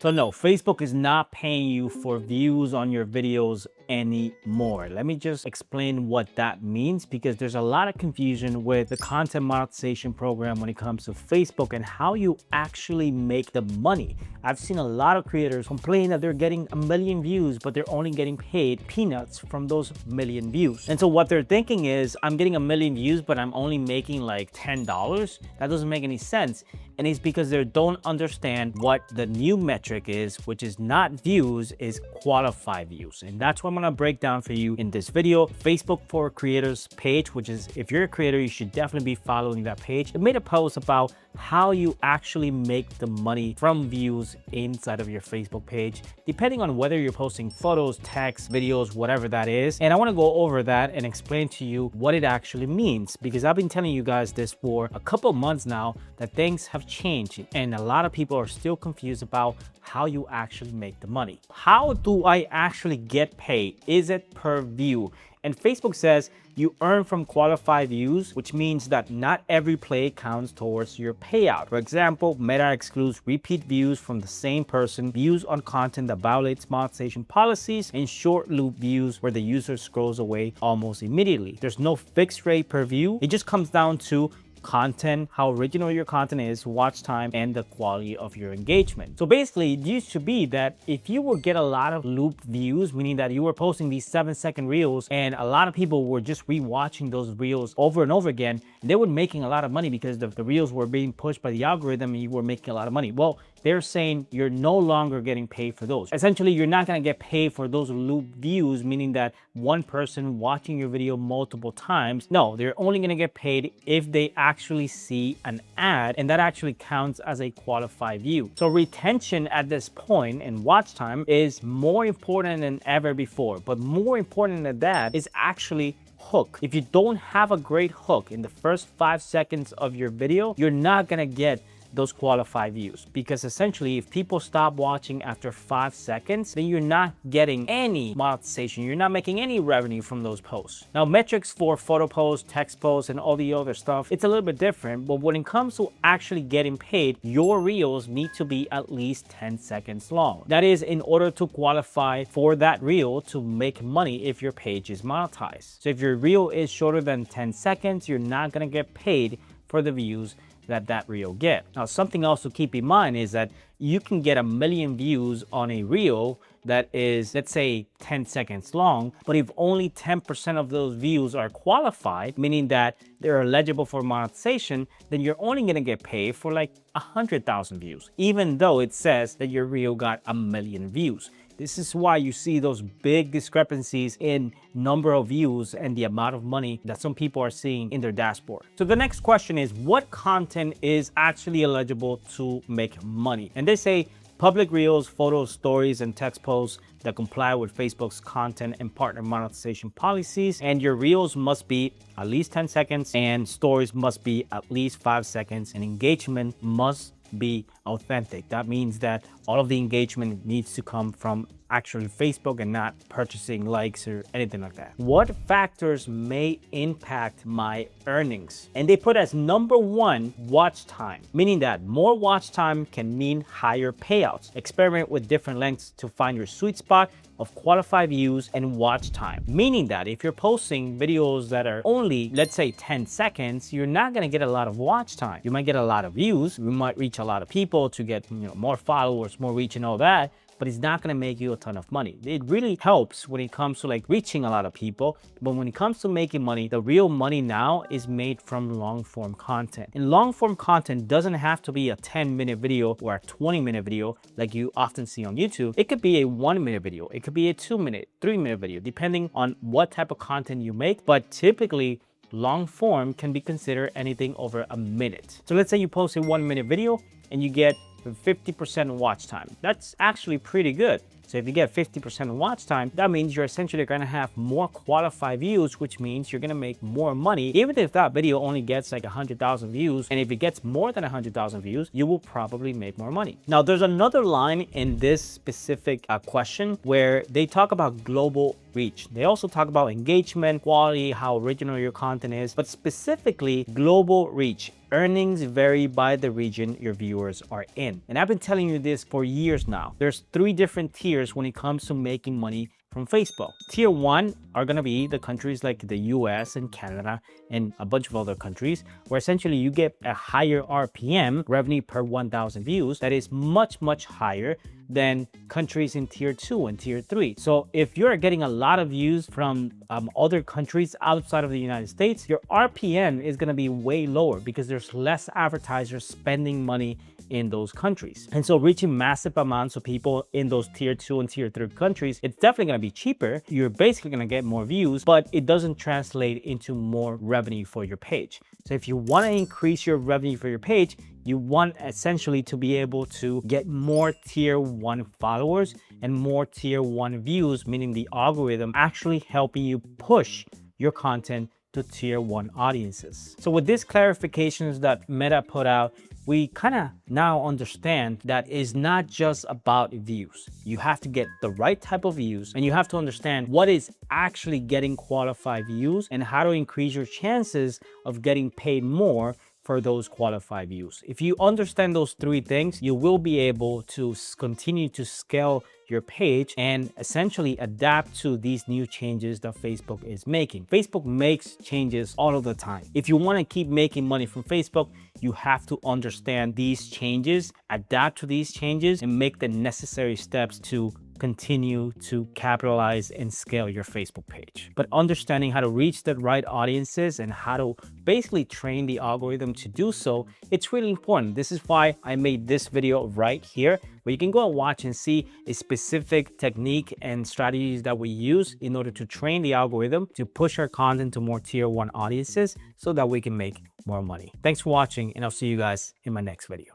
So no, Facebook is not paying you for views on your videos anymore. Let me just explain what that means, because there's a lot of confusion with the content monetization program when it comes to Facebook and how you actually make the money. I've seen a lot of creators complain that they're getting 1 million views, but they're only getting paid peanuts from those 1 million views. And so what they're thinking is, I'm getting 1 million views, but I'm only making like $10. That doesn't make any sense. And it's because they don't understand what the new metric is, which is not views, is qualified views. And that's what I'm gonna break down for you in this video. Facebook for Creators page, which is, if you're a creator, you should definitely be following that page. It made a post about how you actually make the money from views inside of your Facebook page, depending on whether you're posting photos, text, videos, whatever that is. And I wanna go over that and explain to you what it actually means, because I've been telling you guys this for a couple months now, that things have changed and a lot of people are still confused about how you actually make the money. How do I actually get paid? Is it per view? And Facebook says you earn from qualified views, which means that not every play counts towards your payout. For example, Meta excludes repeat views from the same person, views on content that violates monetization policies, and short loop views where the user scrolls away almost immediately. There's no fixed rate per view. It just comes down to content, how original your content is, watch time, and the quality of your engagement. So basically, it used to be that if you would get a lot of loop views, meaning that you were posting these 7-second reels and a lot of people were just rewatching those reels over and over again, they were making a lot of money because the reels were being pushed by the algorithm and you were making a lot of money. Well, they're saying you're no longer getting paid for those. Essentially, you're not gonna get paid for those loop views, meaning that one person watching your video multiple times. No, they're only gonna get paid if they actually see an ad, and that actually counts as a qualified view. So retention at this point and watch time is more important than ever before. But more important than that is actually hook. If you don't have a great hook in the first 5 seconds of your video, you're not gonna get those qualified views, because essentially if people stop watching after 5 seconds, then you're not getting any monetization, you're not making any revenue from those posts. Now, metrics for photo posts, text posts, and all the other stuff, it's a little bit different, but when it comes to actually getting paid, your reels need to be at least 10 seconds long. That is in order to qualify for that reel to make money if your page is monetized. So if your reel is shorter than 10 seconds, you're not gonna get paid for the views that reel get. Now, something else to keep in mind is that you can get 1 million views on a reel that is, let's say, 10 seconds long, but if only 10% of those views are qualified, meaning that they're eligible for monetization, then you're only gonna get paid for like 100,000 views, even though it says that your reel got 1 million views. This is why you see those big discrepancies in number of views and the amount of money that some people are seeing in their dashboard. So the next question is, what content is actually eligible to make money? And they say public reels, photos, stories, and text posts that comply with Facebook's content and partner monetization policies. And your reels must be at least 10 seconds and stories must be at least 5 seconds, and engagement must be authentic. That means that all of the engagement needs to come from actually Facebook and not purchasing likes or anything like that. What factors may impact my earnings? And they put as number 1, watch time, meaning that more watch time can mean higher payouts. Experiment with different lengths to find your sweet spot of qualified views and watch time, meaning that if you're posting videos that are only, let's say, 10 seconds, you're not gonna get a lot of watch time. You might get a lot of views, you might reach a lot of people to get, more followers, more reach and all that, but it's not gonna make you a ton of money. It really helps when it comes to like reaching a lot of people, but when it comes to making money, the real money now is made from long form content. And long form content doesn't have to be a 10-minute video or a 20-minute video like you often see on YouTube. It could be a 1-minute video, it could be a 2-minute, 3-minute video, depending on what type of content you make, but typically long form can be considered anything over a minute. So let's say you post a 1-minute video and you get 50% watch time. That's actually pretty good. So if you get 50% of watch time, that means you're essentially going to have more qualified views, which means you're going to make more money. Even if that video only gets like 100,000 views, and if it gets more than 100,000 views, you will probably make more money. Now, there's another line in this specific question where they talk about global reach. They also talk about engagement, quality, how original your content is, but specifically global reach. Earnings vary by the region your viewers are in. And I've been telling you this for years now. There's 3 different tiers when it comes to making money from Facebook. Tier 1 are going to be the countries like the US and Canada and a bunch of other countries, where essentially you get a higher RPM, revenue per 1,000 views, that is much, much higher than countries in tier 2 and tier 3. So if you're getting a lot of views from other countries outside of the United States, your RPM is going to be way lower because there's less advertisers spending money in those countries. And so reaching massive amounts of people in those tier 2 and tier 3 countries, it's definitely going to be cheaper. You're basically going to get more views, but it doesn't translate into more revenue for your page. So if you want to increase your revenue for your page, you want essentially to be able to get more tier 1 followers and more tier 1 views, meaning the algorithm actually helping you push your content to tier 1 audiences. So with these clarifications that Meta put out, we kind of now understand that it's not just about views. You have to get the right type of views, and you have to understand what is actually getting qualified views and how to increase your chances of getting paid more for those qualified views. If you understand those 3 things, you will be able to continue to scale your page and essentially adapt to these new changes that Facebook is making. Facebook makes changes all of the time. If you want to keep making money from Facebook, you have to understand these changes, adapt to these changes, and make the necessary steps to continue to capitalize and scale your Facebook page. But understanding how to reach the right audiences and how to basically train the algorithm to do so, it's really important. This is why I made this video right here, where you can go and watch and see a specific technique and strategies that we use in order to train the algorithm to push our content to more tier 1 audiences so that we can make more money. Thanks for watching, and I'll see you guys in my next video.